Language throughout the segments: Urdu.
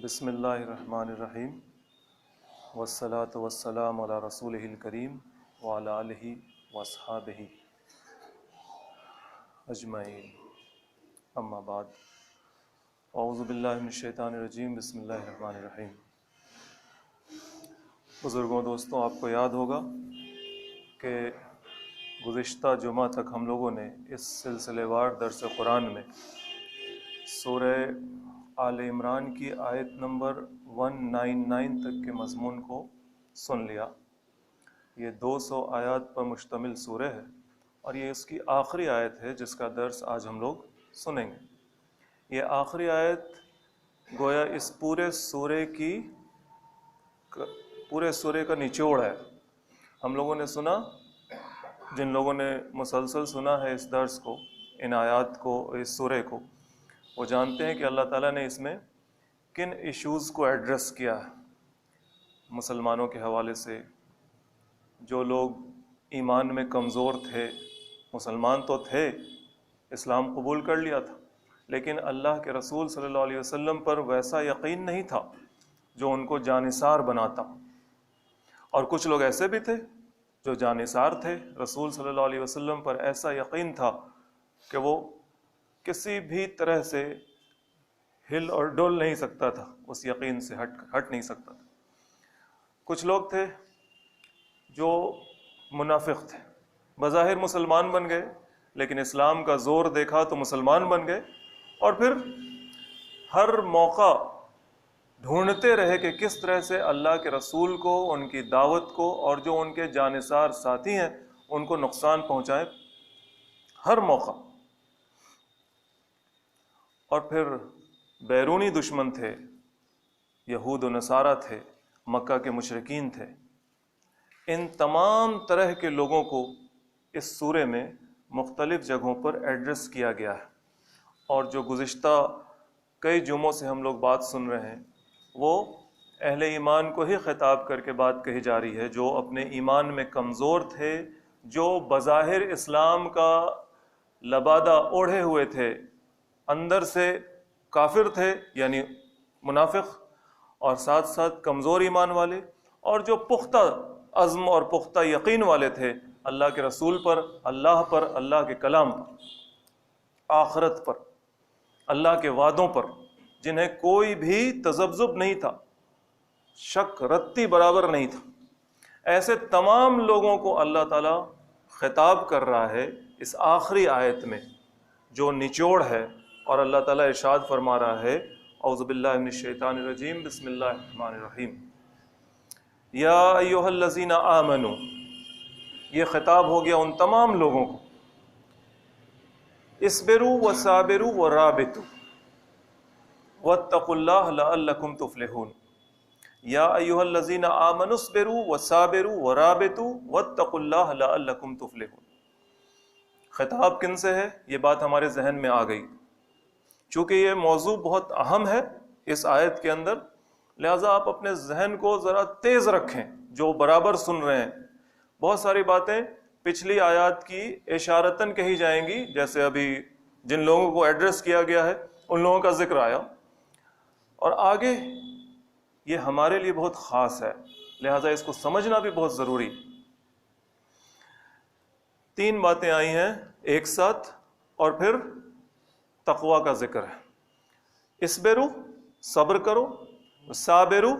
بسم اللہ الرحمن الرحیم والصلاة والسلام علی رسولہ الکریم وعلی آلہ واصحابہ اجمعین، اما بعد، اعوذ باللہ من الشیطان الرجیم، بسم اللہ الرحمن الرحیم۔ بزرگوں، دوستوں، آپ کو یاد ہوگا کہ گزشتہ جمعہ تک ہم لوگوں نے اس سلسلے وار درس قرآن میں سورہ آل عمران کی آیت نمبر 199 تک کے مضمون کو سن لیا۔ یہ 200 آیات پر مشتمل سورہ ہے اور یہ اس کی آخری آیت ہے جس کا درس آج ہم لوگ سنیں گے۔ یہ آخری آیت گویا اس پورے سورے کا نچوڑ ہے۔ ہم لوگوں نے سنا، جن لوگوں نے مسلسل سنا ہے اس درس کو، ان آیات کو، اس سورے کو، وہ جانتے ہیں کہ اللہ تعالیٰ نے اس میں کن ایشوز کو ایڈریس کیا ہے۔ مسلمانوں کے حوالے سے، جو لوگ ایمان میں کمزور تھے، مسلمان تو تھے، اسلام قبول کر لیا تھا، لیکن اللہ کے رسول صلی اللہ علیہ وسلم پر ویسا یقین نہیں تھا جو ان کو جانثار بناتا۔ اور کچھ لوگ ایسے بھی تھے جو جانثار تھے، رسول صلی اللہ علیہ وسلم پر ایسا یقین تھا کہ وہ کسی بھی طرح سے ہل اور ڈول نہیں سکتا تھا، اس یقین سے ہٹ نہیں سکتا تھا۔ کچھ لوگ تھے جو منافق تھے، بظاہر مسلمان بن گئے، لیکن اسلام کا زور دیکھا تو مسلمان بن گئے، اور پھر ہر موقع ڈھونڈتے رہے کہ کس طرح سے اللہ کے رسول کو، ان کی دعوت کو، اور جو ان کے جانثار ساتھی ہیں ان کو نقصان پہنچائے، ہر موقع۔ اور پھر بیرونی دشمن تھے، یہود و نصارہ تھے، مکہ کے مشرکین تھے۔ ان تمام طرح کے لوگوں کو اس سورے میں مختلف جگہوں پر ایڈریس کیا گیا ہے، اور جو گزشتہ کئی جمعوں سے ہم لوگ بات سن رہے ہیں وہ اہل ایمان کو ہی خطاب کر کے بات کہی جا رہی ہے، جو اپنے ایمان میں کمزور تھے، جو بظاہر اسلام کا لبادہ اوڑھے ہوئے تھے، اندر سے کافر تھے یعنی منافق، اور ساتھ ساتھ کمزور ایمان والے، اور جو پختہ عزم اور پختہ یقین والے تھے اللہ کے رسول پر، اللہ کے کلام پر، آخرت پر، اللہ کے وعدوں پر، جنہیں کوئی بھی تذبذب نہیں تھا، شک رتی برابر نہیں تھا۔ ایسے تمام لوگوں کو اللہ تعالیٰ خطاب کر رہا ہے اس آخری آیت میں، جو نچوڑ ہے، اور اللہ تعالیٰ ارشاد فرما رہا ہے، اعوذ باللہ من الشیطان الرجیم، بسم اللہ الرحمن الرحیم، یا ایھا الذین آمنوا۔ یہ خطاب ہو گیا ان تمام لوگوں کو، اصبروا وصابروا ورابطوا واتقوا اللہ لعلکم تفلحون۔ یا ایھا الذین آمنوا اصبروا وصابروا ورابطوا واتقوا اللہ لعلکم تفلحون۔ خطاب کن سے ہے؟ یہ بات ہمارے ذہن میں آ گئی۔ چونکہ یہ موضوع بہت اہم ہے اس آیت کے اندر، لہٰذا آپ اپنے ذہن کو ذرا تیز رکھیں جو برابر سن رہے ہیں۔ بہت ساری باتیں پچھلی آیات کی اشارتاً کہی جائیں گی، جیسے ابھی جن لوگوں کو ایڈریس کیا گیا ہے ان لوگوں کا ذکر آیا، اور آگے یہ ہمارے لیے بہت خاص ہے، لہٰذا اس کو سمجھنا بھی بہت ضروری۔ 3 باتیں آئی ہیں ایک ساتھ، اور پھر تقویٰ کا ذکر ہے۔ اصبروا، صبر کرو، صابروا،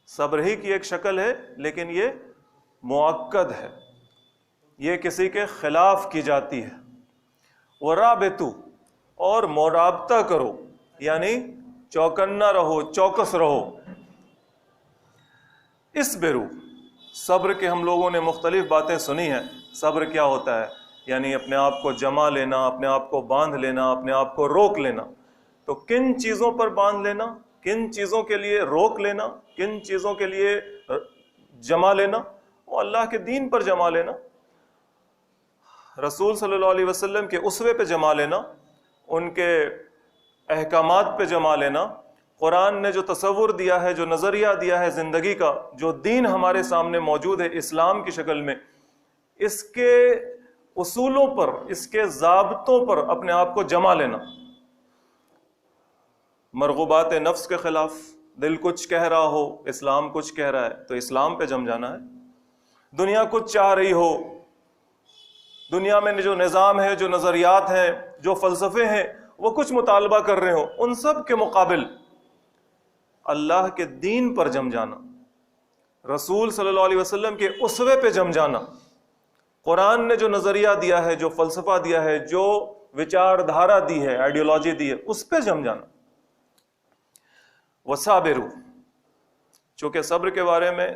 صبر ہی کی ایک شکل ہے لیکن یہ مؤکد ہے، یہ کسی کے خلاف کی جاتی ہے۔ ورابطوا، اور مرابطہ کرو، یعنی چوکنا رہو، چوکس رہو۔ اصبروا، صبر کے ہم لوگوں نے مختلف باتیں سنی ہیں۔ صبر کیا ہوتا ہے؟ یعنی اپنے آپ کو جما لینا، اپنے آپ کو باندھ لینا، اپنے آپ کو روک لینا۔ تو کن چیزوں پر باندھ لینا، کن چیزوں کے لیے روک لینا، کن چیزوں کے لیے جما لینا؟ وہ اللہ کے دین پر جما لینا، رسول صلی اللہ علیہ وسلم کے اسوے پہ جما لینا، ان کے احکامات پہ جما لینا، قرآن نے جو تصور دیا ہے، جو نظریہ دیا ہے زندگی کا، جو دین ہمارے سامنے موجود ہے اسلام کی شکل میں، اس کے اصولوں پر، اس کے ضابطوں پر اپنے آپ کو جما لینا۔ مرغوبات نفس کے خلاف، دل کچھ کہہ رہا ہو، اسلام کچھ کہہ رہا ہے تو اسلام پہ جم جانا ہے. دنیا کچھ چاہ رہی ہو، دنیا میں جو نظام ہے، جو نظریات ہیں، جو فلسفے ہیں وہ کچھ مطالبہ کر رہے ہوں، ان سب کے مقابل اللہ کے دین پر جم جانا، رسول صلی اللہ علیہ وسلم کے اسوے پہ جم جانا، قرآن نے جو نظریہ دیا ہے، جو فلسفہ دیا ہے، جو وچار دھارا دی ہے، آئیڈیالوجی دی ہے، اس پہ جم جانا. وَصَابِرُوا، چونکہ صبر کے بارے میں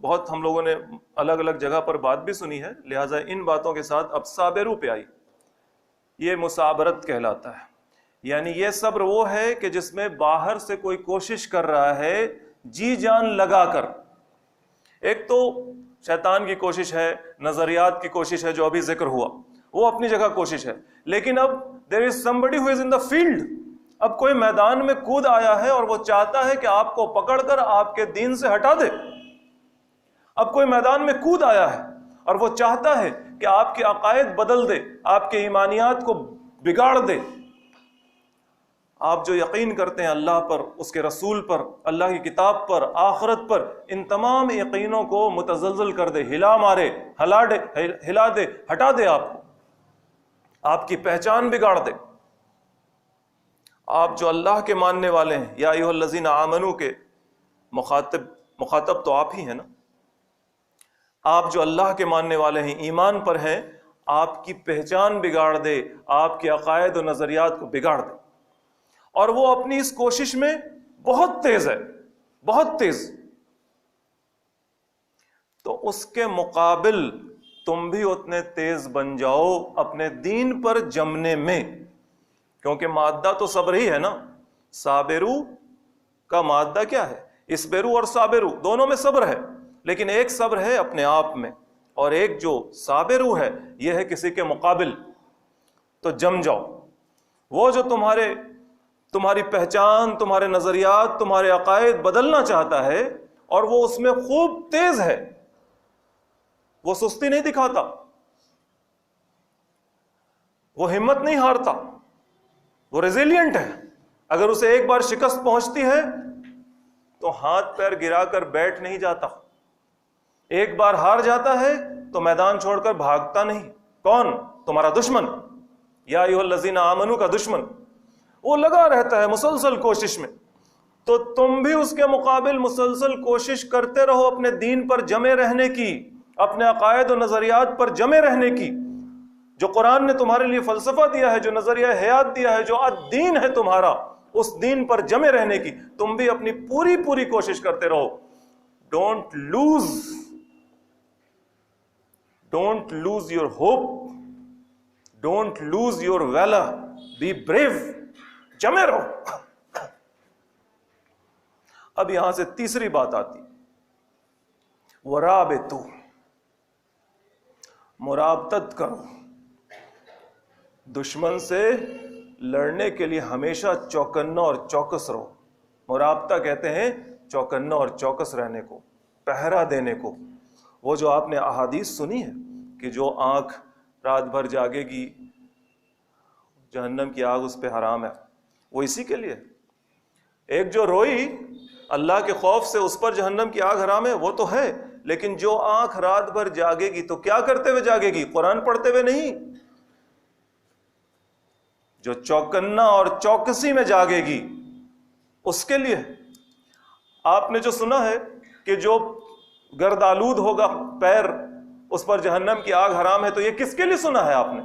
بہت ہم لوگوں نے الگ الگ جگہ پر بات بھی سنی ہے، لہٰذا ان باتوں کے ساتھ اب صابرو پہ آئی. یہ مصابرت کہلاتا ہے، یعنی یہ صبر وہ ہے کہ جس میں باہر سے کوئی کوشش کر رہا ہے جی جان لگا کر. ایک تو شیطان کی کوشش ہے، نظریات کی کوشش ہے جو ابھی ذکر ہوا، وہ اپنی جگہ کوشش ہے، لیکن اب there is somebody who is in the field. اب کوئی میدان میں کود آیا ہے اور وہ چاہتا ہے کہ آپ کو پکڑ کر آپ کے دین سے ہٹا دے. اب کوئی میدان میں کود آیا ہے اور وہ چاہتا ہے کہ آپ کے عقائد بدل دے، آپ کے ایمانیات کو بگاڑ دے. آپ جو یقین کرتے ہیں اللہ پر، اس کے رسول پر، اللہ کی کتاب پر، آخرت پر، ان تمام یقینوں کو متزلزل کر دے، ہلا مارے، ہلا دے، ہٹا دے، آپ کو، آپ کی پہچان بگاڑ دے. آپ جو اللہ کے ماننے والے ہیں، یا ایھا الذین آمنو کے مخاطب تو آپ ہی ہیں نا. آپ جو اللہ کے ماننے والے ہیں، ایمان پر ہیں، آپ کی پہچان بگاڑ دے، آپ کے عقائد و نظریات کو بگاڑ دے. اور وہ اپنی اس کوشش میں بہت تیز ہے، بہت تیز. تو اس کے مقابل تم بھی اتنے تیز بن جاؤ اپنے دین پر جمنے میں، کیونکہ مادہ تو صبر ہی ہے نا. صابرو کا مادہ کیا ہے؟ اسبرو اور صابرو دونوں میں صبر ہے، لیکن ایک صبر ہے اپنے آپ میں اور ایک جو صابرو ہے یہ ہے کسی کے مقابل. تو جم جاؤ. وہ جو تمہاری پہچان، تمہارے نظریات، تمہارے عقائد بدلنا چاہتا ہے اور وہ اس میں خوب تیز ہے، وہ سستی نہیں دکھاتا، وہ ہمت نہیں ہارتا، وہ ریزیلینٹ ہے. اگر اسے ایک بار شکست پہنچتی ہے تو ہاتھ پیر گرا کر بیٹھ نہیں جاتا. ایک بار ہار جاتا ہے تو میدان چھوڑ کر بھاگتا نہیں. کون؟ تمہارا دشمن، یا ایھا الذین آمنو کا دشمن. وہ لگا رہتا ہے مسلسل کوشش میں. تو تم بھی اس کے مقابل مسلسل کوشش کرتے رہو اپنے دین پر جمے رہنے کی، اپنے عقائد و نظریات پر جمے رہنے کی. جو قرآن نے تمہارے لیے فلسفہ دیا ہے، جو نظریہ حیات دیا ہے، جو دین ہے تمہارا، اس دین پر جمے رہنے کی تم بھی اپنی پوری کوشش کرتے رہو. Don't lose your hope, don't lose your valour, be brave, جمے رہو. اب یہاں سے تیسری بات آتی، ورابطوا، مرابطت کرو. دشمن سے لڑنے کے لیے ہمیشہ چوکنا اور چوکس رہو. مرابطہ کہتے ہیں چوکنا اور چوکس رہنے کو، پہرا دینے کو. وہ جو آپ نے احادیث سنی ہے کہ جو آنکھ رات بھر جاگے گی جہنم کی آگ اس پہ حرام ہے، وہ اسی کے لیے. ایک جو روئی اللہ کے خوف سے اس پر جہنم کی آگ حرام ہے، وہ تو ہے، لیکن جو آنکھ رات بھر جاگے گی تو کیا کرتے ہوئے جاگے گی؟ قرآن پڑھتے ہوئے نہیں. جو چوکنا اور چوکسی میں جاگے گی اس کے لیے. آپ نے جو سنا ہے کہ جو گرد آلود ہوگا پیر اس پر جہنم کی آگ حرام ہے، تو یہ کس کے لیے سنا ہے آپ نے؟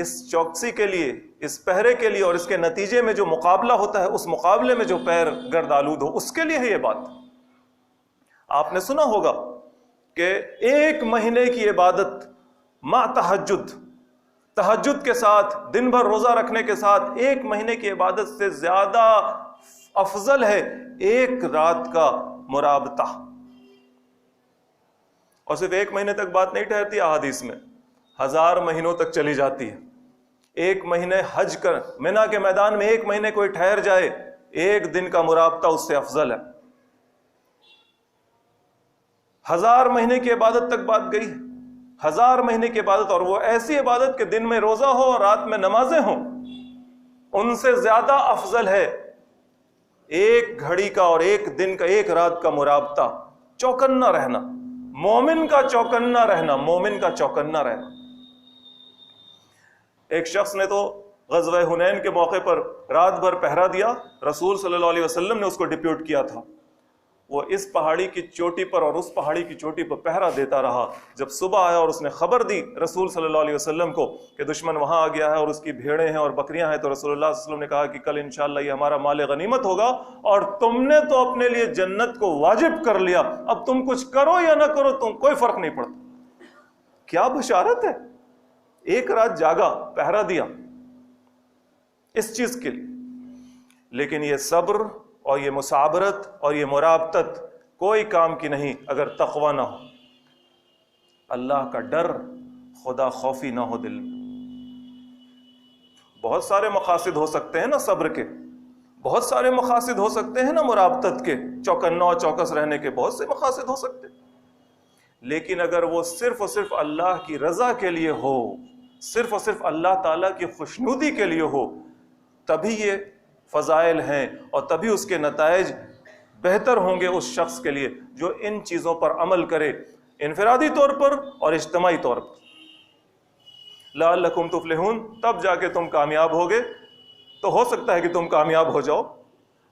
اس چوکسی کے لیے، اس پہرے کے لیے، اور اس کے نتیجے میں جو مقابلہ ہوتا ہے، اس مقابلے میں جو پیر گرد آلود ہو اس کے لیے ہے یہ بات. آپ نے سنا ہوگا کہ 1 مہینے کی عبادت مع تہجد کے ساتھ، دن بھر روزہ رکھنے کے ساتھ 1 مہینے کی عبادت سے زیادہ افضل ہے 1 رات کا مرابطہ. اور صرف 1 مہینے تک بات نہیں ٹھہرتی احادیث میں، 1000 مہینوں تک چلی جاتی ہے. 1 مہینے حج کر منا کے میدان میں 1 مہینے کوئی ٹھہر جائے، 1 دن کا مرابطہ اس سے افضل ہے. 1000 مہینے کی عبادت تک بات گئی، 1000 مہینے کی عبادت، اور وہ ایسی عبادت کہ دن میں روزہ ہو اور رات میں نمازیں ہوں. ان سے زیادہ افضل ہے ایک گھڑی کا اور ایک دن کا، ایک رات کا مرابطہ، چوکنا رہنا، مومن کا چوکنا رہنا، مومن کا چوکنا رہنا۔ ایک شخص نے تو غزوہ حنین کے موقع پر رات بھر پہرا دیا، رسول صلی اللہ علیہ وسلم نے اس کو ڈپیوٹ کیا تھا، وہ اس پہاڑی کی چوٹی پر اور اس پہاڑی کی چوٹی پر پہرا دیتا رہا۔ جب صبح آیا اور اس نے خبر دی رسول صلی اللہ علیہ وسلم کو کہ دشمن وہاں آ گیا ہے اور اس کی بھیڑیں ہیں اور بکریاں ہیں، تو رسول اللہ صلی اللہ علیہ وسلم نے کہا کہ کل انشاءاللہ یہ ہمارا مال غنیمت ہوگا، اور تم نے تو اپنے لیے جنت کو واجب کر لیا، اب تم کچھ کرو یا نہ کرو تم کوئی فرق نہیں پڑتا۔ کیا بشارت ہے! ایک رات جاگا، پہرا دیا اس چیز کے لیے۔ لیکن یہ صبر اور یہ مصابرت اور یہ مرابطت کوئی کام کی نہیں اگر تقوی نہ ہو، اللہ کا ڈر، خدا خوفی نہ ہو دل میں۔ بہت سارے مقاصد ہو سکتے ہیں نا صبر کے، بہت سارے مقاصد ہو سکتے ہیں نا مرابطت کے، چوکنا اور چوکس رہنے کے بہت سے مقاصد ہو سکتے ہیں، لیکن اگر وہ صرف اور صرف اللہ کی رضا کے لیے ہو، صرف اور صرف اللہ تعالیٰ کی خوشنودی کے لیے ہو، تبھی یہ فضائل ہیں اور تبھی اس کے نتائج بہتر ہوں گے اس شخص کے لیے جو ان چیزوں پر عمل کرے، انفرادی طور پر اور اجتماعی طور پر۔ لعلکم تفلحون، تب جا کے تم کامیاب ہوگے۔ تو ہو سکتا ہے کہ تم کامیاب ہو جاؤ،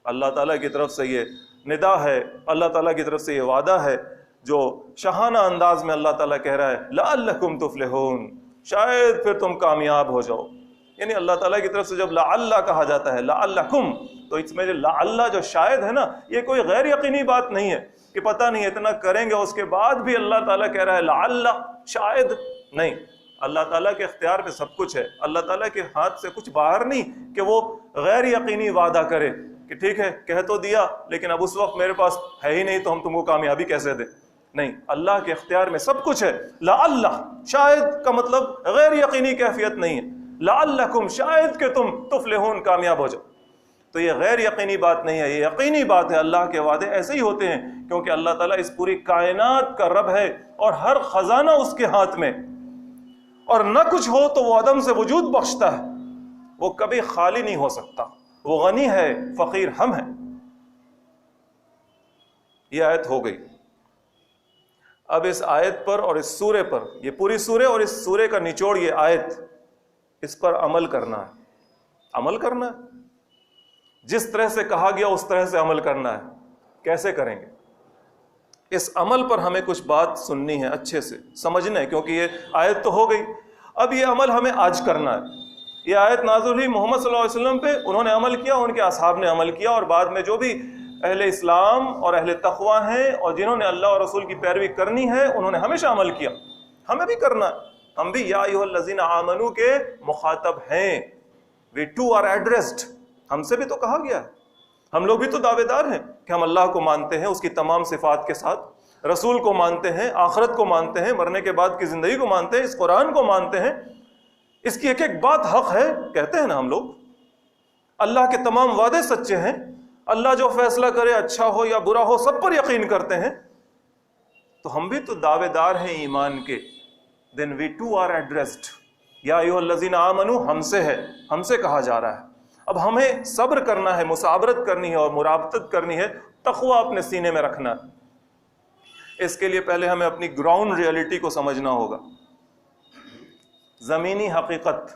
اللہ تعالیٰ کی طرف سے یہ ندا ہے، اللہ تعالیٰ کی طرف سے یہ وعدہ ہے جو شاہانہ انداز میں اللہ تعالیٰ کہہ رہا ہے لعلکم تفلحون، شاید پھر تم کامیاب ہو جاؤ۔ یعنی اللہ تعالیٰ کی طرف سے جب لعل کہا جاتا ہے لعلکم، تو اس میں جو لعل جو شاید ہے نا، یہ کوئی غیر یقینی بات نہیں ہے کہ پتہ نہیں اتنا کریں گے اس کے بعد بھی اللہ تعالیٰ کہہ رہا ہے لعل، شاید نہیں۔ اللہ تعالیٰ کے اختیار میں سب کچھ ہے، اللہ تعالیٰ کے ہاتھ سے کچھ باہر نہیں کہ وہ غیر یقینی وعدہ کرے کہ ٹھیک ہے کہہ تو دیا لیکن اب اس وقت میرے پاس ہے ہی نہیں تو ہم تم کو کامیابی کیسے دیں۔ نہیں، اللہ کے اختیار میں سب کچھ ہے۔ لعل، شاید کا مطلب غیر یقینی کیفیت نہیں ہے، لعلکم، شاید کہ تم تفلحون، کامیاب ہو جاؤ۔ تو یہ غیر یقینی بات نہیں ہے، یہ یقینی بات ہے۔ اللہ کے وعدے ایسے ہی ہوتے ہیں کیونکہ اللہ تعالیٰ اس پوری کائنات کا رب ہے اور ہر خزانہ اس کے ہاتھ میں، اور نہ کچھ ہو تو وہ عدم سے وجود بخشتا ہے، وہ کبھی خالی نہیں ہو سکتا، وہ غنی ہے، فقیر ہم ہیں۔ یہ آیت ہو گئی۔ اب اس آیت پر اور اس سورے پر، یہ پوری سورے اور اس سورے کا نچوڑ یہ آیت، اس پر عمل کرنا ہے، عمل کرنا ہے، جس طرح سے کہا گیا اس طرح سے عمل کرنا ہے۔ کیسے کریں گے؟ اس عمل پر ہمیں کچھ بات سننی ہے، اچھے سے سمجھنا ہے، کیونکہ یہ آیت تو ہو گئی، اب یہ عمل ہمیں آج کرنا ہے۔ یہ آیت نازل ہوئی محمد صلی اللہ علیہ وسلم پہ، انہوں نے عمل کیا، ان کے اصحاب نے عمل کیا، اور بعد میں جو بھی اہل اسلام اور اہل تقوی ہیں اور جنہوں نے اللہ اور رسول کی پیروی کرنی ہے انہوں نے ہمیشہ عمل کیا۔ ہمیں بھی کرنا ہے، ہم بھی یا ایھا الذین آمنو کے مخاطب ہیں، we too are addressed، ہم سے بھی تو کہا گیا ہے، ہم لوگ بھی تو دعوے دار ہیں کہ ہم اللہ کو مانتے ہیں اس کی تمام صفات کے ساتھ، رسول کو مانتے ہیں، آخرت کو مانتے ہیں، مرنے کے بعد کی زندگی کو مانتے ہیں، اس قرآن کو مانتے ہیں، اس کی ایک ایک بات حق ہے کہتے ہیں نا ہم لوگ، اللہ کے تمام وعدے سچے ہیں، اللہ جو فیصلہ کرے اچھا ہو یا برا ہو سب پر یقین کرتے ہیں، تو ہم بھی تو دعوے دار ہیں ایمان کے۔ then we too are addressed، یا ایھا الذین آمنو ہم سے ہے، ہم سے کہا جا رہا ہے۔ اب ہمیں صبر کرنا ہے، مصابرت کرنی ہے اور مرابطت کرنی ہے، تقوی اپنے سینے میں رکھنا ہے۔ اس کے لیے پہلے ہمیں اپنی گراؤنڈ ریئلٹی کو سمجھنا ہوگا، زمینی حقیقت۔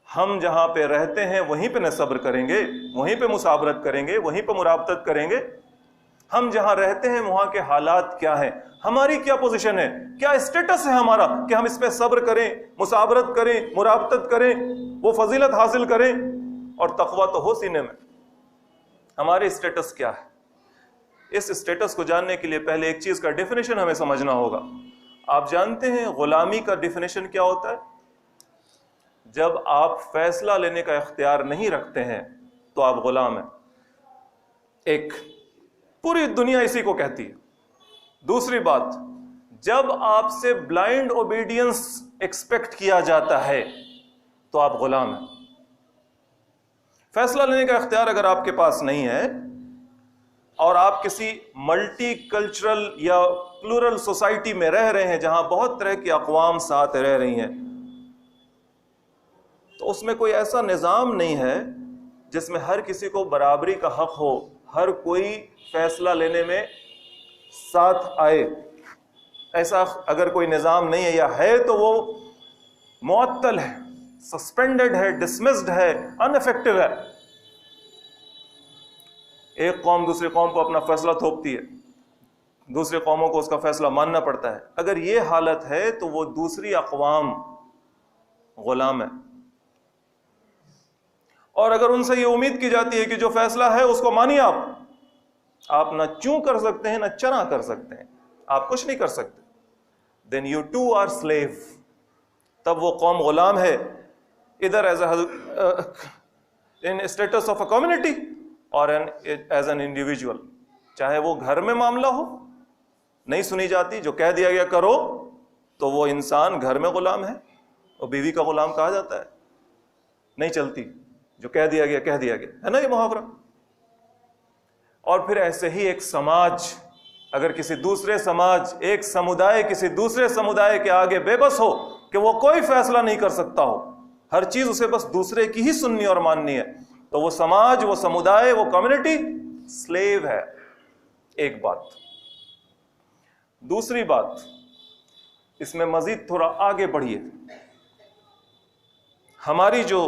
ہم جہاں پہ رہتے ہیں وہیں پہ نہ صبر کریں گے، وہیں پہ مصابرت کریں گے، وہیں پہ مرابطت کریں گے۔ ہم جہاں رہتے ہیں وہاں کے حالات کیا ہیں، ہماری کیا پوزیشن ہے، کیا اسٹیٹس ہے ہمارا کہ ہم اس پہ صبر کریں، مصابرت کریں، مرابطت کریں، وہ فضیلت حاصل کریں، اور تقویٰ تو ہو سینے میں۔ ہماری اسٹیٹس کیا ہے؟ اس اسٹیٹس کو جاننے کے لیے پہلے ایک چیز کا ڈیفینیشن ہمیں سمجھنا ہوگا۔ آپ جانتے ہیں غلامی کا ڈیفینیشن کیا ہوتا ہے؟ جب آپ فیصلہ لینے کا اختیار نہیں رکھتے ہیں تو آپ غلام ہیں۔ ایک پوری دنیا اسی کو کہتی ہے۔ دوسری بات، جب آپ سے بلائنڈ اوبیڈینس ایکسپیکٹ کیا جاتا ہے تو آپ غلام ہیں۔ فیصلہ لینے کا اختیار اگر آپ کے پاس نہیں ہے اور آپ کسی ملٹی کلچرل یا پلورل سوسائٹی میں رہ رہے ہیں جہاں بہت طرح کی اقوام ساتھ رہ رہی ہیں، تو اس میں کوئی ایسا نظام نہیں ہے جس میں ہر کسی کو برابری کا حق ہو، ہر کوئی فیصلہ لینے میں ساتھ آئے. ایسا اگر کوئی نظام نہیں ہے یا ہے تو وہ معطل ہے، سسپینڈڈ ہے، ڈسمسڈ ہے، ان افیکٹو ہے. ایک قوم دوسری قوم کو اپنا فیصلہ تھوپتی ہے، دوسری قوموں کو اس کا فیصلہ ماننا پڑتا ہے. اگر یہ حالت ہے تو وہ دوسری اقوام غلام ہے. اور اگر ان سے یہ امید کی جاتی ہے کہ جو فیصلہ ہے اس کو مانیے، آپ نہ چوں کر سکتے ہیں نہ چنا کر سکتے ہیں، آپ کچھ نہیں کر سکتے. then you too are slave. تب وہ قوم غلام ہے، ادھر in status of a community or as an individual. چاہے وہ گھر میں معاملہ ہو، نہیں سنی جاتی، جو کہہ دیا گیا کرو، تو وہ انسان گھر میں غلام ہے، اور بیوی کا غلام کہا جاتا ہے. نہیں چلتی، جو کہہ دیا گیا کہہ دیا گیا، ہے نا یہ محاورہ. اور پھر ایسے ہی ایک سماج، اگر کسی دوسرے سماج، ایک سمودائے کسی دوسرے سمودائے کے آگے بے بس ہو کہ وہ کوئی فیصلہ نہیں کر سکتا ہو، ہر چیز اسے بس دوسرے کی ہی سننی اور ماننی ہے، تو وہ سماج، وہ سمودائے، وہ کمیونٹی سلیو ہے. ایک بات. دوسری بات، اس میں مزید تھوڑا آگے بڑھیے. ہماری جو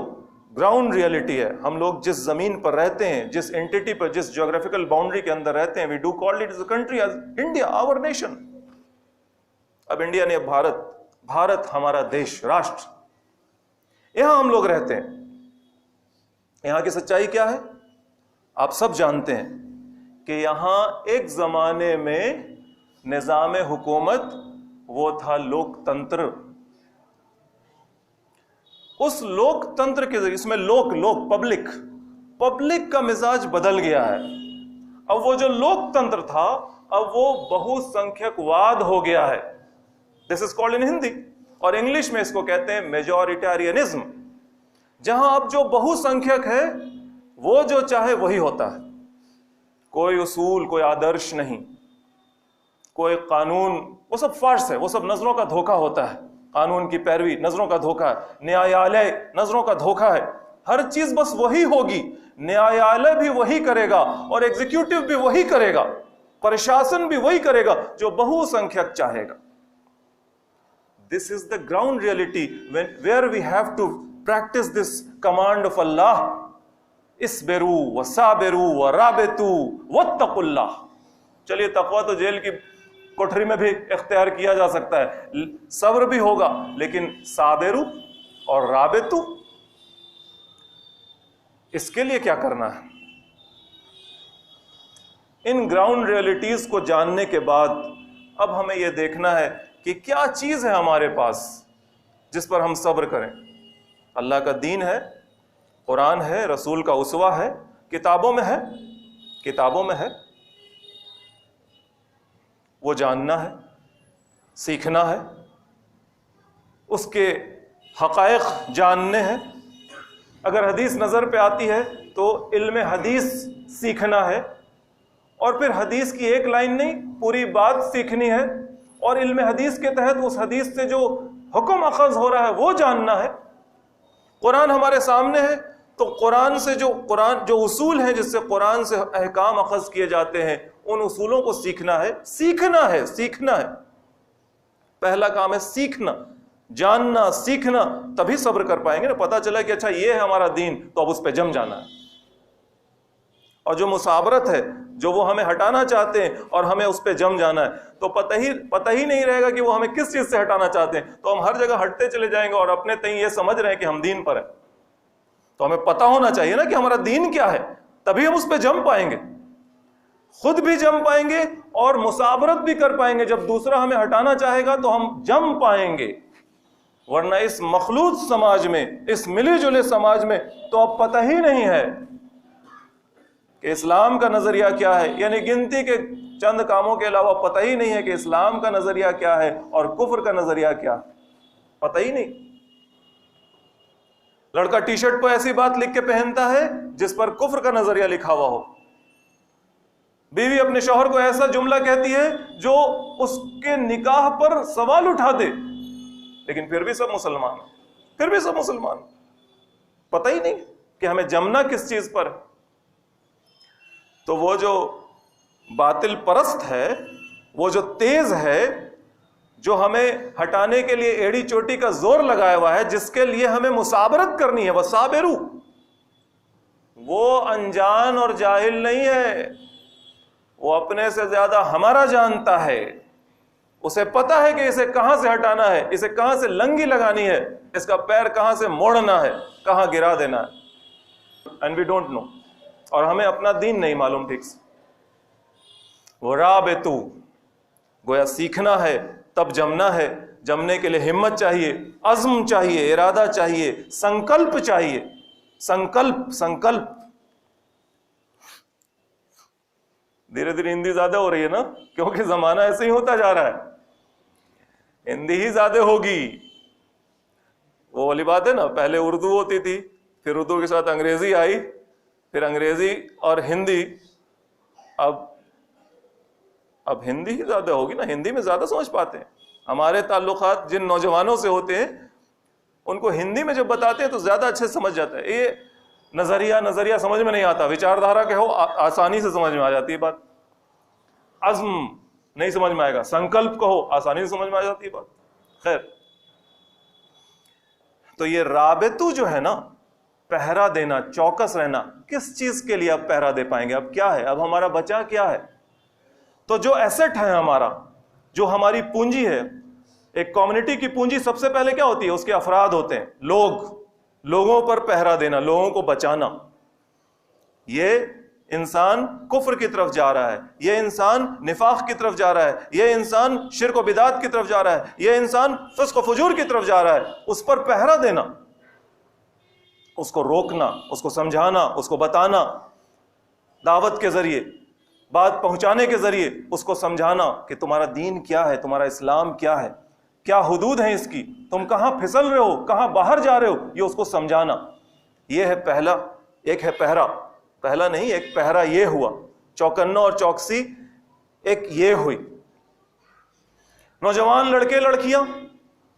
گراؤنڈ ریئلٹی ہے، ہم لوگ جس زمین پر رہتے ہیں، جس انٹیٹی پر، جس جیوگرافیکل باؤنڈری کے اندر رہتے ہیں، we do call it as a country, as India, our nation. اب انڈیا نے بھارت ہمارا دیش، راشٹر، یہاں ہم لوگ رہتے ہیں. یہاں کی سچائی کیا ہے؟ آپ سب جانتے ہیں کہ یہاں ایک زمانے میں نظام حکومت وہ تھا لوک تنتر. اس لوک تنتر کے ذریعے، اس میں لوک پبلک کا مزاج بدل گیا ہے. اب وہ جو لوک تنتر تھا اب وہ بہو سنکھیک واد ہو گیا ہے. دس از کالڈ ان ہندی، اور انگلش میں اس کو کہتے ہیں میجورٹیرینزم. جہاں اب جو بہو سنکھیک ہے وہ جو چاہے وہی ہوتا ہے. کوئی اصول، کوئی آدرش نہیں، کوئی قانون، وہ سب فارس ہے، وہ سب نظروں کا دھوکہ ہوتا ہے. قانون کی پیروی نظروں کا دھوکہ ہے، نیایالے نظروں کا دھوکہ ہے. ہر چیز بس وہی ہوگی، نیایالے بھی وہی کرے گا اور ایگزیکیوٹیو بھی وہی کرے گا، پرشاسن بھی وہی کرے گا جو بہو سنکھیک چاہے گا. This is the ground reality where we have to practice this command of Allah. اسبروا وصابروا ورابطوا واتقوا اللہ. چلیے تقویٰ تو جیل کی کوٹری میں بھی اختیار کیا جا سکتا ہے، صبر بھی ہوگا، لیکن صابروا اور رابطوا، اس کے لیے کیا کرنا ہے؟ ان گراؤنڈ ریئلٹیز کو جاننے کے بعد اب ہمیں یہ دیکھنا ہے کہ کیا چیز ہے ہمارے پاس جس پر ہم صبر کریں. اللہ کا دین ہے، قرآن ہے، رسول کا اسوہ ہے، کتابوں میں ہے. وہ جاننا ہے، سیکھنا ہے، اس کے حقائق جاننے ہیں. اگر حدیث نظر پہ آتی ہے تو علم حدیث سیکھنا ہے، اور پھر حدیث کی ایک لائن نہیں، پوری بات سیکھنی ہے، اور علم حدیث کے تحت اس حدیث سے جو حکم اخذ ہو رہا ہے وہ جاننا ہے. قرآن ہمارے سامنے ہے تو قرآن سے جو اصول ہیں جس سے قرآن سے احکام اخذ کیے جاتے ہیں، ان اصولوں کو سیکھنا ہے. پہلا کام ہے سیکھنا، جاننا، سیکھنا، تبھی صبر کر پائیں گے نا. پتہ چلا کہ اچھا یہ ہے ہمارا دین تو اب اس پہ جم جانا ہے. اور جو مصابرت ہے، جو وہ ہمیں ہٹانا چاہتے ہیں اور ہمیں اس پہ جم جانا ہے، تو پتہ ہی نہیں رہے گا کہ وہ ہمیں کس چیز سے ہٹانا چاہتے ہیں. تو ہم ہر جگہ ہٹتے چلے جائیں گے اور اپنے تئیں یہ سمجھ رہے ہیں کہ ہم دین پر ہیں. تو ہمیں پتہ ہونا چاہیے نا کہ ہمارا دین کیا ہے، تبھی ہم اس پہ جم پائیں گے، خود بھی جم پائیں گے اور مصابرت بھی کر پائیں گے. جب دوسرا ہمیں ہٹانا چاہے گا تو ہم جم پائیں گے. ورنہ اس مخلوط سماج میں، اس ملی جلے سماج میں تو اب پتہ ہی نہیں ہے کہ اسلام کا نظریہ کیا ہے. یعنی گنتی کے چند کاموں کے علاوہ پتہ ہی نہیں ہے کہ اسلام کا نظریہ کیا ہے اور کفر کا نظریہ کیا ہے، پتہ ہی نہیں. لڑکا ٹی شرٹ پہ ایسی بات لکھ کے پہنتا ہے جس پر کفر کا نظریہ لکھا ہوا ہو. بیوی اپنے شوہر کو ایسا جملہ کہتی ہے جو اس کے نکاح پر سوال اٹھا دے، لیکن پھر بھی سب مسلمان. پتہ ہی نہیں کہ ہمیں جمنا کس چیز پر ہے۔ تو وہ جو باطل پرست ہے، وہ جو تیز ہے، جو ہمیں ہٹانے کے لیے ایڑی چوٹی کا زور لگایا ہوا ہے، جس کے لیے ہمیں مسابرت کرنی ہے، وصابروا، وہ انجان اور جاہل نہیں ہے، وہ اپنے سے زیادہ ہمارا جانتا ہے، اسے پتا ہے کہ اسے کہاں سے ہٹانا ہے، اسے کہاں سے لنگی لگانی ہے، اس کا پیر کہاں سے موڑنا ہے، کہاں گرا دینا ہے، اینڈ وی ڈونٹ نو، اور ہمیں اپنا دین نہیں معلوم ٹھیک سے۔ وہ رابطو، گویا سیکھنا ہے تب جمنا ہے، جمنے کے لیے ہمت چاہیے، عزم چاہیے، ارادہ چاہیے، سنکلپ چاہیے، سنکلپ۔ دھیرے دھیرے ہندی زیادہ ہو رہی ہے نا، کیونکہ زمانہ ایسے ہی ہوتا جا رہا ہے، ہندی ہی زیادہ ہوگی۔ وہ والی بات ہے نا، پہلے اردو ہوتی تھی، پھر اردو کے ساتھ انگریزی آئی، پھر انگریزی اور ہندی، اب ہندی ہی زیادہ ہوگی نا، ہندی میں زیادہ سمجھ پاتے ہیں۔ ہمارے تعلقات جن نوجوانوں سے ہوتے ہیں، ان کو ہندی میں جب بتاتے ہیں تو زیادہ اچھے سے سمجھ جاتا ہے۔ یہ نظریہ سمجھ میں نہیں آتا، وچار دھارا کہ ہو آسانی سے سمجھ میں آ جاتی ہے بات، عزم نہیں سمجھ میں آئے گا، سنکلپ کہو آسانی سے سمجھ میں آ جاتی ہے بات۔ خیر، تو یہ رابطو جو ہے نا، پہرا دینا، چوکس رہنا، کس چیز کے لیے اب پہرا دے پائیں گے؟ اب کیا ہے، اب ہمارا بچا کیا ہے؟ تو جو ایسٹ ہے ہمارا، جو ہماری پونجی ہے، ایک کمیونٹی کی پونجی سب سے پہلے کیا ہوتی ہے؟ اس کے افراد ہوتے ہیں، لوگوں پر پہرا دینا، لوگوں کو بچانا۔ یہ انسان کفر کی طرف جا رہا ہے، یہ انسان نفاق کی طرف جا رہا ہے، یہ انسان شرک و بدعت کی طرف جا رہا ہے، یہ انسان فسق و فجور کی طرف جا رہا ہے، اس پر پہرا دینا، اس کو روکنا، اس کو سمجھانا، اس کو بتانا، دعوت کے ذریعے، بات پہنچانے کے ذریعے اس کو سمجھانا کہ تمہارا دین کیا ہے، تمہارا اسلام کیا ہے، کیا حدود ہیں اس کی، تم کہاں پھسل رہے ہو، کہاں باہر جا رہے ہو، یہ اس کو سمجھانا۔ یہ ہے پہلا، ایک ہے پہرا، پہلا نہیں، ایک پہرا یہ ہوا، چوکنا اور چوکسی ایک یہ ہوئی۔ نوجوان لڑکے لڑکیاں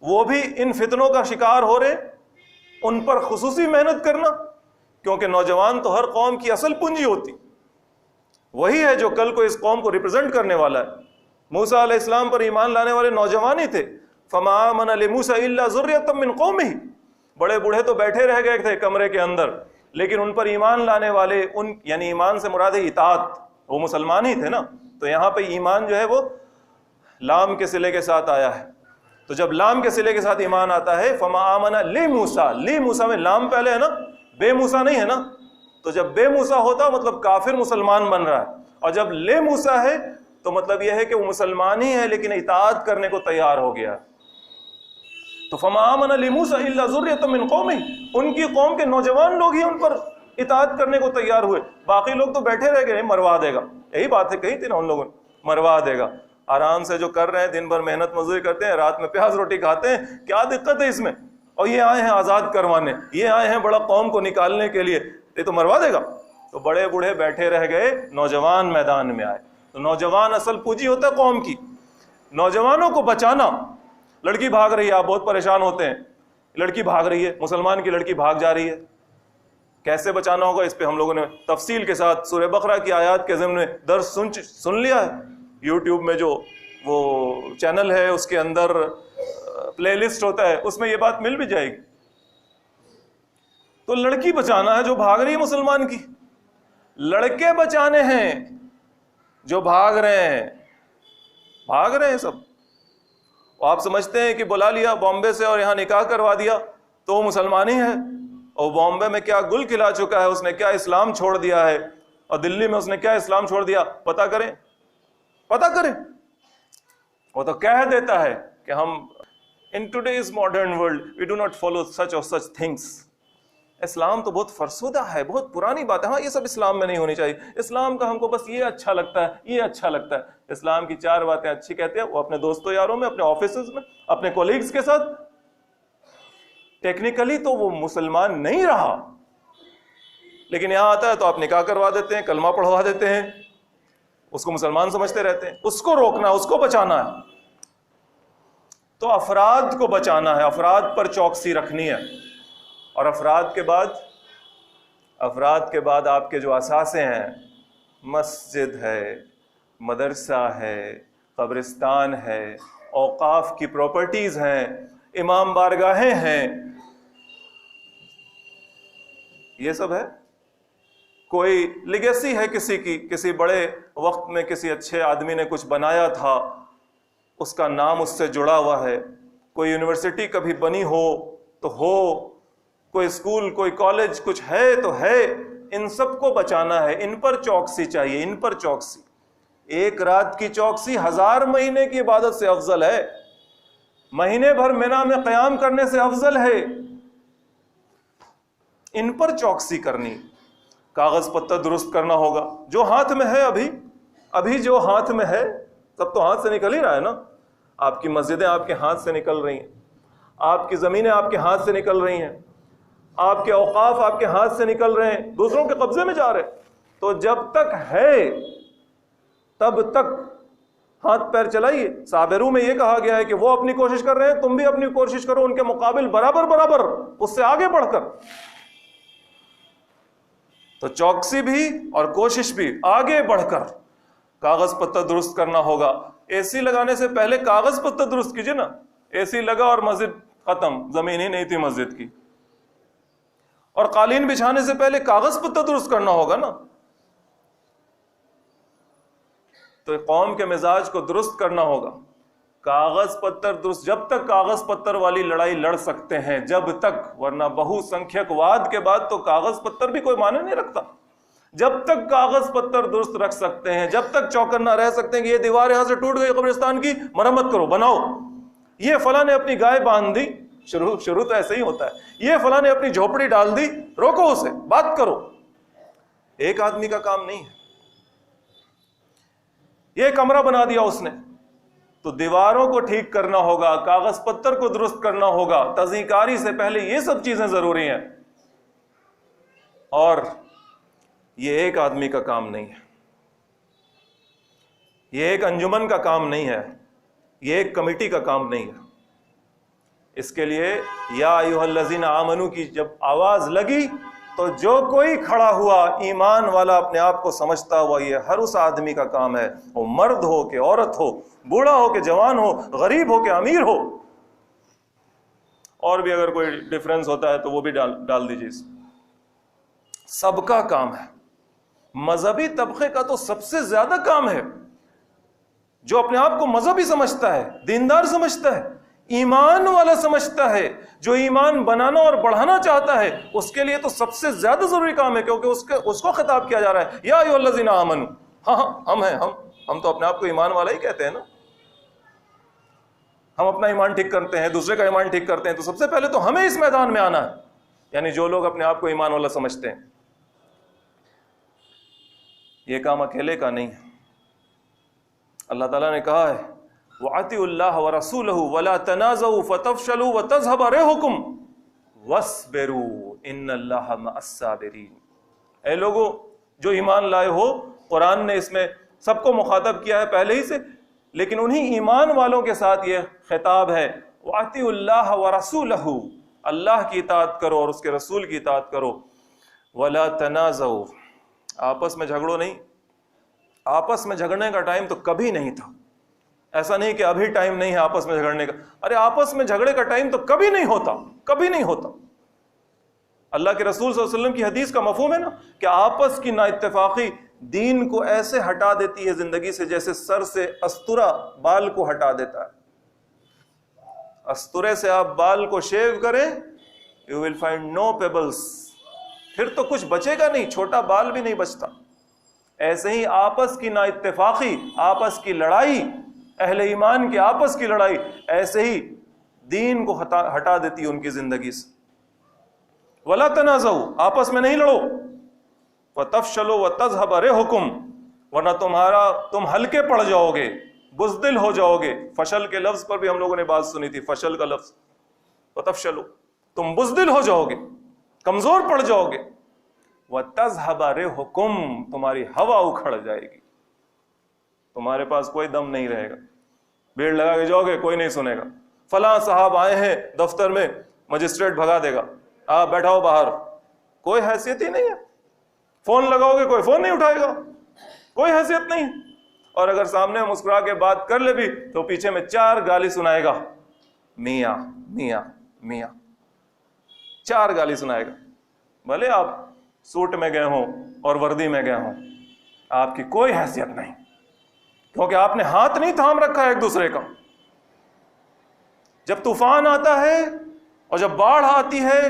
وہ بھی ان فتنوں کا شکار ہو رہے، ان پر خصوصی محنت کرنا، کیونکہ نوجوان تو ہر قوم کی اصل پونجی ہوتی، وہی ہے جو کل کو اس قوم کو ریپرزینٹ کرنے والا ہے۔ موسیٰ علیہ السلام پر ایمان لانے والے نوجوان ہی تھے، فما آمن لموسیٰ الا ذریۃ من قومہ، بڑے بوڑھے تو بیٹھے رہ گئے تھے کمرے کے اندر، لیکن ان پر ایمان لانے والے، یعنی ایمان سے مراد ہے اطاعت، وہ مسلمان ہی تھے نا، تو یہاں پہ ایمان جو ہے وہ لام کے صلے کے ساتھ آیا ہے، تو جب لام کے صلے کے ساتھ ایمان آتا ہے، فما آمن لموسیٰ، موسیٰ میں لام پہلے ہے نا، بے موسیٰ نہیں ہے نا، تو جب بے موسیٰ ہوتا مطلب کافر مسلمان بن رہا ہے، اور جب لے موسیٰ ہے تو مطلب یہ ہے کہ وہ مسلمان ہی ہے لیکن اطاعت کرنے کو تیار ہو گیا۔ تو فما آمن لموسیٰ الا ذریۃ من قومہ، ان کی قوم کے نوجوان لوگ ہی ان پر اطاعت کرنے کو تیار ہوئے، باقی لوگ تو بیٹھے رہ گئے، مروا دے گا، یہی بات ہے، کہی تھی نا ان لوگوں نے، مروا دے گا۔ آرام سے جو کر رہے ہیں، دن بھر محنت مزدوری کرتے ہیں، رات میں پیاز روٹی کھاتے ہیں، کیا دقت ہے اس میں؟ اور یہ آئے ہیں آزاد کروانے، یہ آئے ہیں بڑا قوم کو نکالنے کے لیے، یہ تو مروا دے گا۔ تو بڑے بوڑھے بیٹھے رہ گئے، نوجوان میدان میں آئے۔ تو نوجوان اصل پونجی ہوتا ہے قوم کی، نوجوانوں کو بچانا۔ لڑکی بھاگ رہی ہے، آپ بہت پریشان ہوتے ہیں، لڑکی بھاگ رہی ہے، مسلمان کی لڑکی بھاگ جا رہی ہے، کیسے بچانا ہوگا؟ اس پہ ہم لوگوں نے تفصیل کے ساتھ سورہ بقرہ کی آیات کے ضمن میں درس سن لیا ہے، یوٹیوب میں جو وہ چینل ہے اس کے اندر پلے لسٹ ہوتا ہے، اس میں یہ بات مل بھی جائے گی۔ تو لڑکی بچانا ہے جو بھاگ رہی ہے مسلمان کی، لڑکے بچانے ہیں جو بھاگ رہے ہیں سب۔ آپ سمجھتے ہیں کہ بلا لیا بامبے سے اور یہاں نکاح کروا دیا تو وہ مسلمان ہی ہے، اور بامبے میں کیا گل کھلا چکا ہے، اس نے کیا اسلام چھوڑ دیا ہے، اور دلی میں اس نے کیا اسلام چھوڑ دیا، پتہ کریں۔ وہ تو کہہ دیتا ہے کہ ہم in today's modern world we do not follow such or such things۔ اسلام تو بہت فرسودہ ہے، بہت پرانی بات ہے، ہاں یہ سب اسلام میں نہیں ہونی چاہیے، اسلام کا ہم کو بس یہ اچھا لگتا ہے، یہ اچھا لگتا ہے۔ اسلام کی 4 باتیں اچھی کہتے ہیں وہ اپنے دوستوں یاروں میں، اپنے آفیسز میں، اپنے کولیگز کے ساتھ، ٹیکنیکلی تو وہ مسلمان نہیں رہا، لیکن یہاں آتا ہے تو آپ نکاح کروا دیتے ہیں، کلمہ پڑھوا دیتے ہیں، اس کو مسلمان سمجھتے رہتے ہیں۔ اس کو روکنا، اس کو بچانا ہے، تو افراد کو بچانا ہے، افراد پر چوکسی رکھنی ہے۔ اور افراد کے بعد آپ کے جو اثاثے ہیں، مسجد ہے، مدرسہ ہے، قبرستان ہے، اوقاف کی پراپرٹیز ہیں، امام بارگاہیں ہیں، یہ سب ہے۔ کوئی لیگیسی ہے کسی کی، کسی بڑے وقت میں کسی اچھے آدمی نے کچھ بنایا تھا، اس کا نام اس سے جڑا ہوا ہے، کوئی یونیورسٹی کبھی بنی ہو تو ہو، کوئی اسکول کوئی کالج کچھ ہے تو ہے، ان سب کو بچانا ہے، ان پر چوکسی چاہیے، ان پر چوکسی۔ ایک رات کی چوکسی 1000 مہینے کی عبادت سے افضل ہے، مہینے بھر مینا میں قیام کرنے سے افضل ہے۔ ان پر چوکسی کرنی، کاغذ پتر درست کرنا ہوگا، جو ہاتھ میں ہے ابھی جو ہاتھ میں ہے، سب تو ہاتھ سے نکل ہی رہا ہے نا۔ آپ کی مسجدیں آپ کے ہاتھ سے نکل رہی ہیں، آپ کی زمینیں آپ کے ہاتھ سے نکل رہی ہیں، آپ کے اوقاف آپ کے ہاتھ سے نکل رہے ہیں، دوسروں کے قبضے میں جا رہے ہیں۔ تو جب تک ہے تب تک ہاتھ پیر چلائیے۔ صابروں میں یہ کہا گیا ہے کہ وہ اپنی کوشش کر رہے ہیں، تم بھی اپنی کوشش کرو ان کے مقابل برابر، اس سے آگے بڑھ کر۔ تو چوکسی بھی اور کوشش بھی، آگے بڑھ کر کاغذ پتر درست کرنا ہوگا۔ اے سی لگانے سے پہلے کاغذ پتر درست کیجئے نا۔ اے سی لگا اور مسجد ختم، زمین ہی نہیں تھی مسجد کی۔ اور قالین بچھانے سے پہلے کاغذ پتر درست کرنا ہوگا نا۔ تو قوم کے مزاج کو درست کرنا ہوگا، کاغذ پتر درست، جب تک کاغذ پتر والی لڑائی لڑ سکتے ہیں جب تک، ورنہ بہو سنکھیک واد کے بعد تو کاغذ پتر بھی کوئی معنی نہیں رکھتا۔ جب تک کاغذ پتر درست رکھ سکتے ہیں، جب تک چوکنا رہ سکتے ہیں کہ یہ دیوار یہاں سے ٹوٹ گئی قبرستان کی، مرمت کرو، بناؤ، یہ فلاں نے اپنی گائے باندھ دی، شروع تو ایسے ہی ہوتا ہے، یہ فلاں نے اپنی جھوپڑی ڈال دی، روکو اسے، بات کرو۔ ایک آدمی کا کام نہیں ہے۔ یہ کمرہ بنا دیا اس نے، تو دیواروں کو ٹھیک کرنا ہوگا، کاغذ پتر کو درست کرنا ہوگا، تزئین کاری سے پہلے یہ سب چیزیں ضروری ہیں۔ اور یہ ایک آدمی کا کام نہیں ہے، یہ ایک انجمن کا کام نہیں ہے، یہ ایک کمیٹی کا کام نہیں ہے۔ اس کے لیے یا ایھا الذین آمنو کی جب آواز لگی تو جو کوئی کھڑا ہوا ایمان والا، اپنے آپ کو سمجھتا ہوا، یہ ہر اس آدمی کا کام ہے، وہ مرد ہو کہ عورت ہو، بوڑھا ہو کہ جوان ہو، غریب ہو کہ امیر ہو۔ اور بھی اگر کوئی ڈیفرنس ہوتا ہے تو وہ بھی ڈال دیجیے۔ سب کا کام ہے۔ مذہبی طبقے کا تو سب سے زیادہ کام ہے، جو اپنے آپ کو مذہبی سمجھتا ہے، دیندار سمجھتا ہے، ایمان والا سمجھتا ہے، جو ایمان بنانا اور بڑھانا چاہتا ہے، اس کے لیے تو سب سے زیادہ ضروری کام ہے، کیونکہ اس کو خطاب کیا جا رہا ہے، یا ایھا الذین آمنو۔ ہاں ہم ہیں، ہم تو اپنے آپ کو ایمان والا ہی کہتے ہیں نا۔ ہم اپنا ایمان ٹھیک کرتے ہیں، دوسرے کا ایمان ٹھیک کرتے ہیں، تو سب سے پہلے تو ہمیں اس میدان میں آنا ہے، یعنی جو لوگ اپنے آپ کو ایمان والا سمجھتے ہیں۔ یہ کام اکیلے کا نہیں ہے۔ اللہ تعالیٰ نے کہا ہے وَأَطِیعُوا اللَّهَ وَرَسُولَهُ وَلَا تَنَازَعُوا فَتَفْشَلُوا وَتَذْهَبَ رِیحُکُمْ وَاصْبِرُوا إِنَّ اللَّهَ مَعَ الصَّابِرِینَ۔ اے لوگو جو ایمان لائے ہو، قرآن نے اس میں سب کو مخاطب کیا ہے پہلے ہی سے، لیکن انہی ایمان والوں کے ساتھ یہ خطاب ہے، وَأَطِیعُوا اللَّهَ وَرَسُولَهُ، اللہ کی اطاعت کرو اور اس کے رسول کی اطاعت کرو، وَلَا تَنَازَعُوا، آپس میں جھگڑو نہیں۔ آپس میں جھگڑنے کا ٹائم تو کبھی نہیں تھا، ایسا نہیں کہ ابھی ٹائم نہیں ہے آپس میں جھگڑنے کا، ارے آپس میں جھگڑے کا ٹائم تو کبھی نہیں ہوتا، کبھی نہیں ہوتا۔ اللہ کے رسول صلی اللہ علیہ وسلم کی حدیث کا مفہوم ہے نا کہ آپس کی نا اتفاقی دین کو ایسے ہٹا دیتی ہے زندگی سے جیسے سر سے استورا بال کو ہٹا دیتا ہے۔ استورے سے آپ بال کو شیو کریں، you will find no payables, پھر تو کچھ بچے گا نہیں، چھوٹا بال بھی نہیں بچتا۔ ایسے ہی آپس کی نا اتفاقی، آپس کی لڑائی، اہل ایمان کی آپس کی لڑائی ایسے ہی دین کو ہٹا دیتی ہے ان کی زندگی سے۔ وَلَا تَنَازَعُوا، آپس میں نہیں لڑو، وَتَفْشَلُوا وَتَذْهَبَ رِیحُکُمْ، ورنہ تم ہلکے پڑ جاؤ گے، بزدل ہو جاؤ گے۔ فشل کے لفظ پر بھی ہم لوگوں نے بات سنی تھی، فشل کا لفظ، وَتَفْشَلُوا، تم بزدل ہو جاؤ گے، کمزور پڑ جاؤ گے، وَتَذْهَبَ رِیحُکُمْ، تمہاری ہوا اکھڑ جائے گی، تمہارے پاس کوئی دم نہیں رہے گا، بھیڑ لگا کے جاؤ گے کوئی نہیں سنے گا، فلاں صاحب آئے ہیں دفتر میں، مجسٹریٹ بھگا دے گا، آپ بیٹھا ہو باہر، کوئی حیثیت ہی نہیں ہے، فون لگاؤ گے کوئی فون نہیں اٹھائے گا، کوئی حیثیت نہیں ہے، اور اگر سامنے مسکرا کے بات کر لے بھی تو پیچھے میں 4 گالی سنائے گا، میاں میاں میاں، 4 گالی سنائے گا، بھلے آپ سوٹ میں گئے ہوں اور وردی میں گئے ہوں، آپ کی کوئی حیثیت نہیں، کیونکہ آپ نے ہاتھ نہیں تھام رکھا ہے ایک دوسرے کا۔ جب طوفان آتا ہے اور جب باڑھ آتی ہے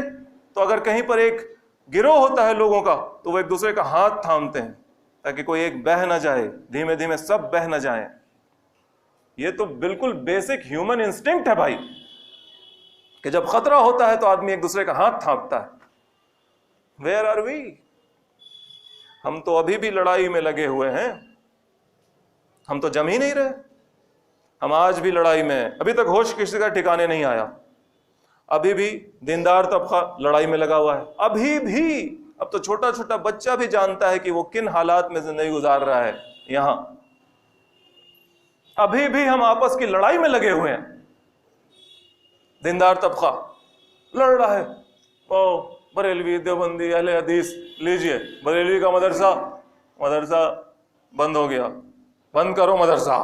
تو اگر کہیں پر ایک گروہ ہوتا ہے لوگوں کا تو وہ ایک دوسرے کا ہاتھ تھامتے ہیں تاکہ کوئی ایک بہہ نہ جائے، دھیمے دھیمے سب بہہ نہ جائیں۔ یہ تو بالکل بیسک ہیومن انسٹنکٹ ہے بھائی، کہ جب خطرہ ہوتا ہے تو آدمی ایک دوسرے کا ہاتھ تھامتا ہے۔ Where are we? ہم تو ابھی بھی لڑائی میں لگے ہوئے ہیں، ہم تو جم ہی نہیں رہے، ہم آج بھی لڑائی میں ہیں، ابھی تک ہوش کسی کا ٹھکانے نہیں آیا، ابھی بھی دیندار طبقہ لڑائی میں لگا ہوا ہے، ابھی بھی۔ اب تو چھوٹا چھوٹا بچہ بھی جانتا ہے کہ وہ کن حالات میں زندگی گزار رہا ہے یہاں، ابھی بھی ہم آپس کی لڑائی میں لگے ہوئے ہیں۔ دیندار طبقہ لڑ رہا ہے، او بریلوی، دیوبندی، اہل حدیث، لیجئے بریلوی کا مدرسہ بند ہو گیا، بند کرو مدرسہ،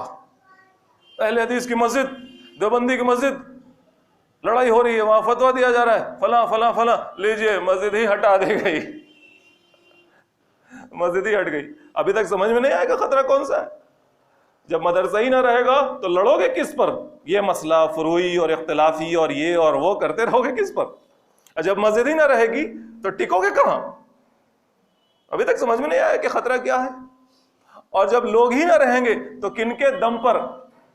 اہل حدیث کی مسجد، دیوبندی کی مسجد، لڑائی ہو رہی ہے، وہاں فتویٰ دیا جا رہا ہے، فلاں فلاں فلاں، لیجئے مسجد ہی ہٹا دی گئی، مسجد ہی ہٹ گئی۔ ابھی تک سمجھ میں نہیں آئے گا خطرہ کون سا ہے؟ جب مدرسہ ہی نہ رہے گا تو لڑو گے کس پر؟ یہ مسئلہ فروعی اور اختلافی اور یہ اور وہ کرتے رہو گے کس پر؟ اور جب مسجد ہی نہ رہے گی تو ٹکو گے کہاں؟ ابھی تک سمجھ میں نہیں آیا کہ خطرہ کیا ہے؟ اور جب لوگ ہی نہ رہیں گے تو کن کے دم پر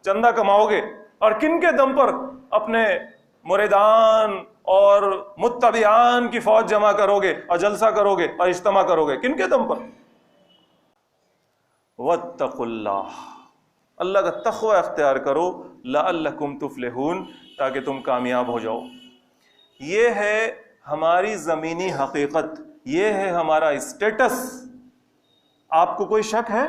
چندہ کماؤ گے اور کن کے دم پر اپنے مریدان اور متبعان کی فوج جمع کرو گے اور جلسہ کرو گے اور اجتماع کرو گے؟ کن کے دم پر؟ واتقوا اللہ، اللہ کا تقوی اختیار کرو، لعلکم تفلحون، تاکہ تم کامیاب ہو جاؤ۔ یہ ہے ہماری زمینی حقیقت، یہ ہے ہمارا اسٹیٹس۔ آپ کو کوئی شک ہے؟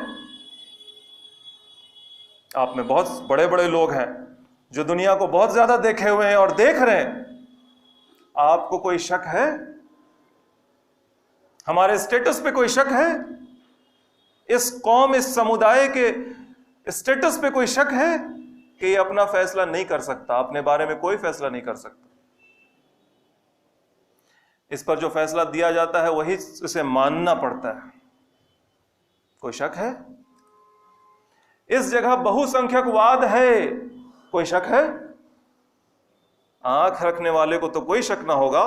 آپ میں بہت بڑے بڑے لوگ ہیں جو دنیا کو بہت زیادہ دیکھے ہوئے ہیں اور دیکھ رہے ہیں، آپ کو کوئی شک ہے؟ ہمارے اسٹیٹس پہ کوئی شک ہے؟ اس قوم، اس سمودائے کے اسٹیٹس پہ کوئی شک ہے کہ یہ اپنا فیصلہ نہیں کر سکتا، اپنے بارے میں کوئی فیصلہ نہیں کر سکتا؟ اس پر جو فیصلہ دیا جاتا ہے وہی اسے ماننا پڑتا ہے۔ کوئی شک ہے؟ اس جگہ بہو سنکھیک واد ہے، کوئی شک ہے؟ آنکھ رکھنے والے کو تو کوئی شک نہ ہوگا،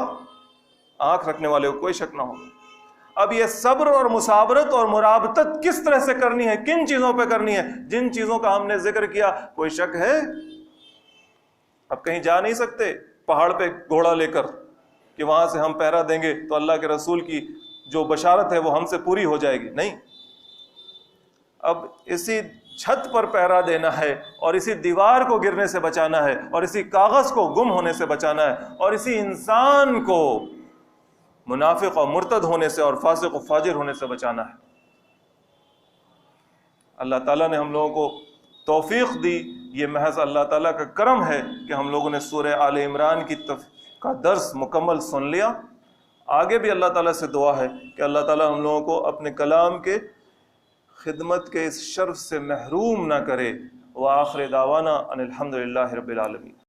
آنکھ رکھنے والے کو کوئی شک نہ ہوگا۔ اب یہ صبر اور مصابرت اور مرابطت کس طرح سے کرنی ہے، کن چیزوں پہ کرنی ہے، جن چیزوں کا ہم نے ذکر کیا، کوئی شک ہے؟ اب کہیں جا نہیں سکتے پہاڑ پہ گھوڑا لے کر کہ وہاں سے ہم پہرا دیں گے تو اللہ کے رسول کی جو بشارت ہے وہ ہم سے پوری ہو جائے گی، نہیں۔ اب اسی چھت پر پہرا دینا ہے اور اسی دیوار کو گرنے سے بچانا ہے اور اسی کاغذ کو گم ہونے سے بچانا ہے اور اسی انسان کو منافق اور مرتد ہونے سے اور فاسق و فاجر ہونے سے بچانا ہے۔ اللہ تعالیٰ نے ہم لوگوں کو توفیق دی، یہ محض اللہ تعالیٰ کا کرم ہے کہ ہم لوگوں نے سورہ آل عمران کا درس مکمل سن لیا۔ آگے بھی اللہ تعالیٰ سے دعا ہے کہ اللہ تعالیٰ ہم لوگوں کو اپنے کلام کے خدمت کے اس شرف سے محروم نہ کرے۔ وآخر دعوانا ان الحمد للہ رب العالمین۔